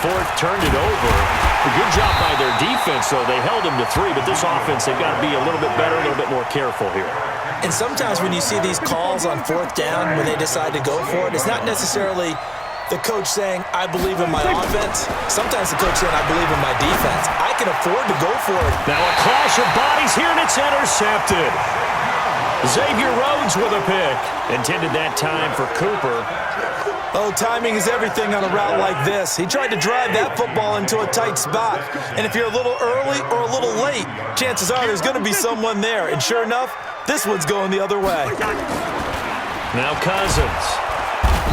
fourth, turned it over. A good job by their defense, though. They held them to 3, but this offense, they've got to be a little bit better, a little bit more careful here. And sometimes when you see these calls on fourth down, when they decide to go for it, it's not necessarily the coach saying, I believe in my offense. Sometimes the coach saying, I believe in my defense. I can afford to go for it. Now a clash of bodies here, and it's intercepted. Xavier Rhodes with a pick. Intended that time for Cooper. Oh, timing is everything on a route like this. He tried to drive that football into a tight spot. And if you're a little early or a little late, chances are there's going to be someone there. And sure enough, this one's going the other way. Now Cousins.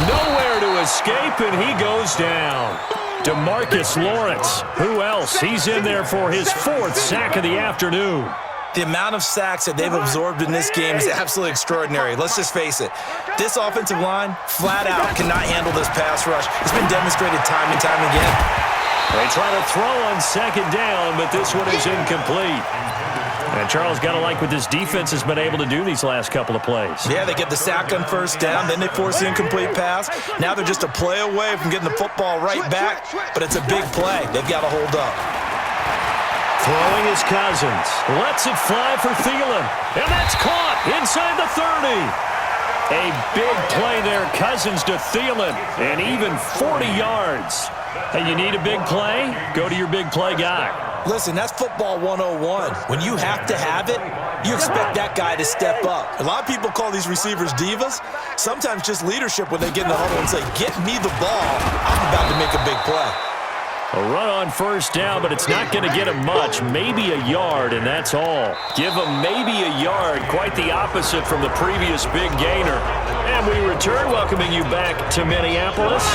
Nowhere to escape, and he goes down. DeMarcus Lawrence. Who else? He's in there for his 4th sack of the afternoon. The amount of sacks that they've absorbed in this game is absolutely extraordinary. Let's just face it. This offensive line, flat out, cannot handle this pass rush. It's been demonstrated time and time again. They try to throw on 2nd down, but this one is incomplete. And Charles, got to like what this defense has been able to do these last couple of plays. Yeah, they get the sack on 1st down, then they force the incomplete pass. Now they're just a play away from getting the football right back, but it's a big play. They've got to hold up. Throwing is Cousins. Lets it fly for Thielen. And that's caught inside the 30. A big play there, Cousins to Thielen. And even 40 yards. Hey, you need a big play? Go to your big play guy. Listen, that's football 101. When you have to have it, you expect that guy to step up. A lot of people call these receivers divas. Sometimes just leadership when they get in the huddle and say, get me the ball. I'm about to make a big play. A run on 1st down, but it's not going to get him much. Maybe a yard, and that's all. Give him maybe a yard. Quite the opposite from the previous big gainer. And we return, welcoming you back to Minneapolis.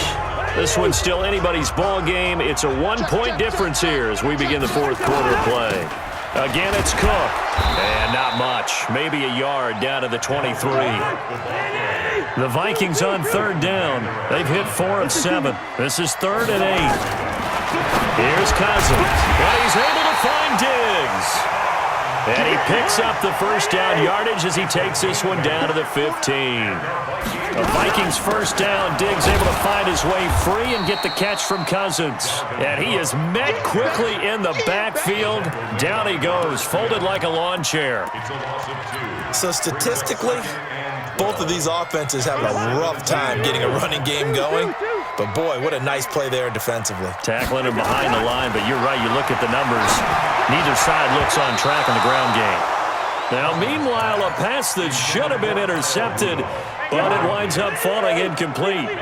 This one's still anybody's ball game. It's a 1-point difference here as we begin the 4th quarter play. Again, it's Cook. And not much. Maybe a yard down to the 23. The Vikings on 3rd down. They've hit 4 of 7. This is 3rd and 8. Here's Cousins, and he's able to find Diggs. And he picks up the 1st down yardage as he takes this one down to the 15. The Vikings 1st down, Diggs able to find his way free and get the catch from Cousins. And he is met quickly in the backfield. Down he goes, folded like a lawn chair. So statistically, both of these offenses have a rough time getting a running game going. But, boy, what a nice play there defensively. Tackling him behind the line, but you're right. You look at the numbers. Neither side looks on track in the ground game. Now, meanwhile, a pass that should have been intercepted, but it winds up falling incomplete.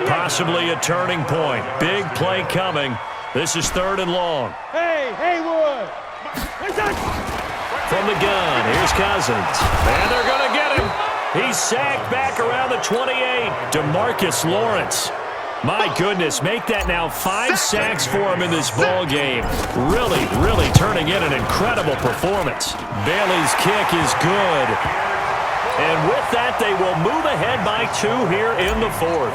Possibly a turning point. Big play coming. This is 3rd and long. Hey, Haywood! From the gun, here's Cousins. And they're going to get him. He's sacked back around the 28. DeMarcus Lawrence. My goodness, make that now 5 sacks for him in this ball game. Really, really turning in an incredible performance. Bailey's kick is good. And with that, they will move ahead by 2 here in the 4th.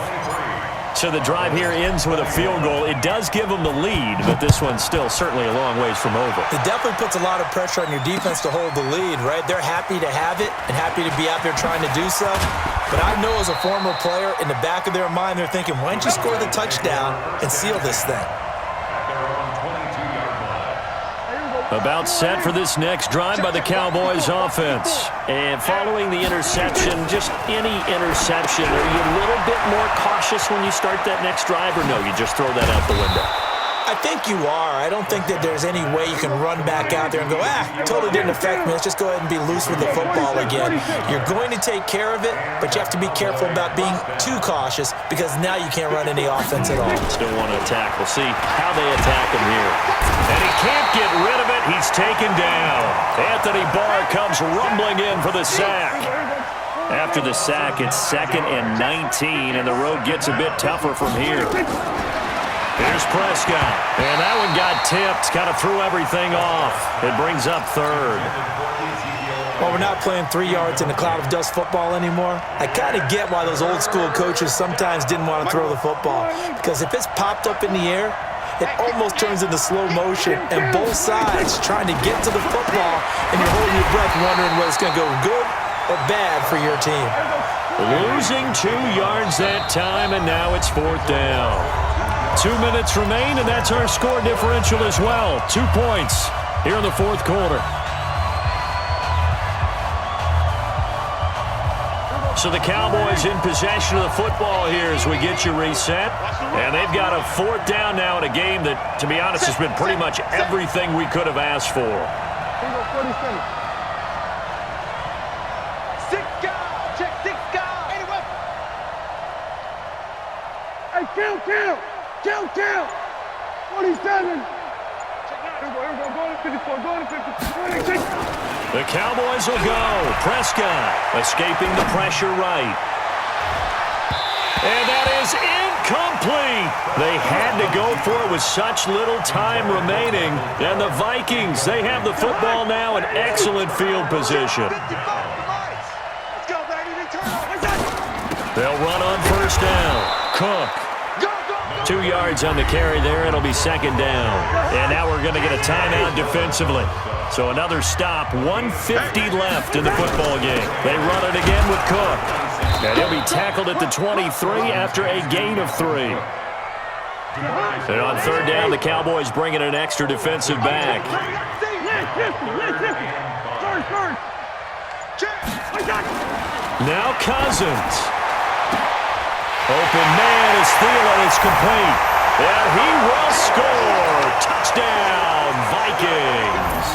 So the drive here ends with a field goal. It does give them the lead, but this one's still certainly a long ways from over. It definitely puts a lot of pressure on your defense to hold the lead, right? They're happy to have it and happy to be out there trying to do so. But I know as a former player, in the back of their mind, they're thinking, why don't you score the touchdown and seal this thing? About set for this next drive by the Cowboys offense. And following the interception, just any interception, are you a little bit more cautious when you start that next drive, or no, you just throw that out the window? I think you are. I don't think that there's any way you can run back out there and go, totally didn't affect me. Let's just go ahead and be loose with the football again. You're going to take care of it, but you have to be careful about being too cautious because now you can't run any offense at all. Still want to attack. We'll see how they attack him here. And he can't get rid of it. He's taken down. Anthony Barr comes rumbling in for the sack. After the sack, it's 2nd and 19, and the road gets a bit tougher from here. Here's Prescott, and that one got tipped, kind of threw everything off. It brings up 3rd. Well, we're not playing 3 yards in a cloud of dust football anymore. I kind of get why those old school coaches sometimes didn't want to throw the football, because if it's popped up in the air, it almost turns into slow motion, and both sides trying to get to the football, and you're holding your breath wondering whether it's going to go good or bad for your team. Losing 2 yards that time, and now it's 4th down. 2 minutes remain, and that's our score differential as well. 2 points here in the fourth quarter. So the Cowboys in possession of the football here as we get you reset. And they've got a fourth down now in a game that, to be honest, has been pretty much everything we could have asked for. Hey, count. 27. The Cowboys will go. Prescott escaping the pressure right. And that is incomplete. They had to go for it with such little time remaining. And the Vikings, they have the football now in excellent field position. They'll run on first down. Cook. 2 yards on the carry there. It'll be second down. And now we're going to get a timeout defensively. So another stop. 1:50 left in the football game. They run it again with Cook. And he'll be tackled at the 23 after a gain of 3. And on third down, the Cowboys bring in an extra defensive back. Now Cousins. Open man is Thielen. It's complete. And he will score. Touchdown, Vikings.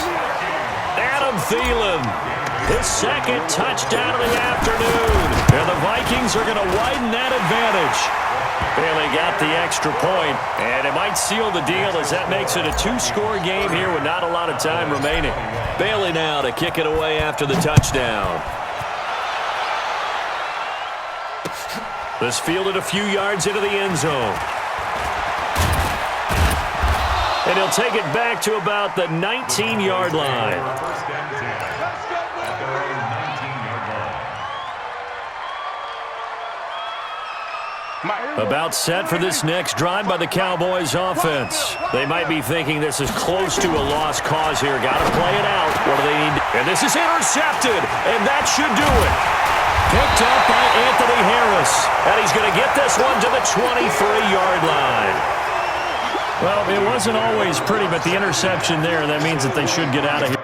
Adam Thielen, his second touchdown of the afternoon. And the Vikings are going to widen that advantage. Bailey got the extra point, and it might seal the deal as that makes it a 2-score game here with not a lot of time remaining. Bailey now to kick it away after the touchdown. This fielded a few yards into the end zone. And he'll take it back to about the 19-yard line. About set for this next drive by the Cowboys offense. They might be thinking this is close to a lost cause here. Got to play it out. What do they need? And this is intercepted, and that should do it. Picked up by Anthony Harris. And he's going to get this one to the 23-yard line. Well, it wasn't always pretty, but the interception there, that means that they should get out of here.